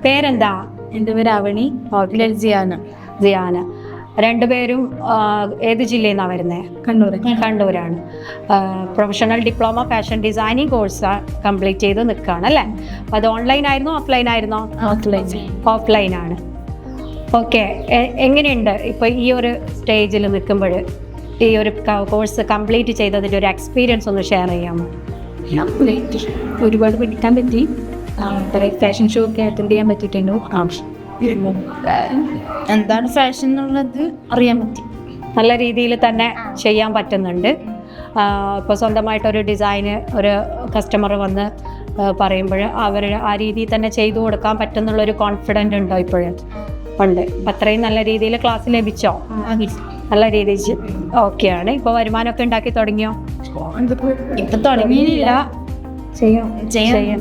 പേരെന്താ? എൻ്റെ പേര് അവണി. ജിയാന. രണ്ടുപേരും ഏത് ജില്ലയിൽ നിന്നാണ് വരുന്നത്? കണ്ണൂരാണ്. Professional diploma fashion designing course complete ചെയ്ത് നിൽക്കുകയാണ് അല്ലേ? അത് ഓൺലൈൻ ആയിരുന്നോ ഓഫ്ലൈൻ ആയിരുന്നോ? ഓഫ്ലൈൻ ആണ്. ഓക്കെ, എങ്ങനെയുണ്ട് ഇപ്പോൾ ഈ ഒരു സ്റ്റേജിൽ നിൽക്കുമ്പോൾ ഈ ഒരു കോഴ്സ് കംപ്ലീറ്റ് ചെയ്തതിൻ്റെ ഒരു എക്സ്പീരിയൻസ് ഒന്ന് ഷെയർ ചെയ്യാമോ? ഒരുപാട് പഠിക്കാൻ പറ്റി. ഫാഷൻ ഷോ ഒക്കെ അറ്റൻഡ് ചെയ്യാൻ പറ്റിയിട്ടുണ്ട്. എന്താണ് ഫാഷൻ എന്നുള്ളത് അറിയാൻ പറ്റി. നല്ല രീതിയിൽ തന്നെ ചെയ്യാൻ പറ്റുന്നുണ്ട്. ഇപ്പോൾ സ്വന്തമായിട്ടൊരു ഡിസൈന് ഒരു കസ്റ്റമർ വന്ന് പറയുമ്പോൾ അവർ ആ രീതിയിൽ തന്നെ ചെയ്തു കൊടുക്കാൻ പറ്റുന്നുള്ളൊരു കോൺഫിഡൻ്റ് ഉണ്ടോ ഇപ്പോഴും? ഉണ്ട്. അപ്പം അത്രയും നല്ല രീതിയിൽ ക്ലാസ് ലഭിച്ചോ? നല്ല രീതിയിൽ ഓക്കെയാണ്. ഇപ്പോൾ വരുമാനമൊക്കെ ഉണ്ടാക്കി തുടങ്ങിയോ? ഇപ്പം തുടങ്ങിയില്ല, ചെയ്യാം.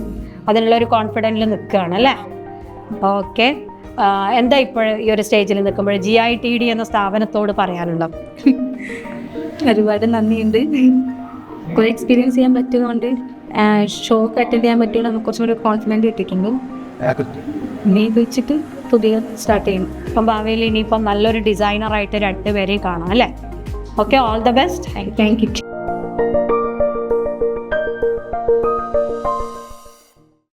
അതിനുള്ളൊരു കോൺഫിഡൻറ്റിൽ നിൽക്കുകയാണ് അല്ലേ? ഓക്കെ. എന്താ ഇപ്പോൾ ഈ ഒരു സ്റ്റേജിൽ നിൽക്കുമ്പോൾ GITD എന്ന സ്ഥാപനത്തോട് പറയാനുള്ളത്? ഒരുപാട് നന്ദിയുണ്ട്. കുറേ എക്സ്പീരിയൻസ് ചെയ്യാൻ പറ്റുന്നതുകൊണ്ട് ഷോ ഒക്കെ അറ്റൻഡ് ചെയ്യാൻ പറ്റിയുള്ള നമുക്ക് കുറച്ചും കൂടി കോൺഫിഡൻറ്റ് കിട്ടിയിട്ടുണ്ട്. ഇനി വെച്ചിട്ട് പുതിയ സ്റ്റാർട്ട് ചെയ്യണം. അപ്പം ഭാവിയിൽ ഇനിയിപ്പം നല്ലൊരു ഡിസൈനറായിട്ട് രണ്ടുപേരെയും കാണാം അല്ലേ? Okay, all the best. Thank you.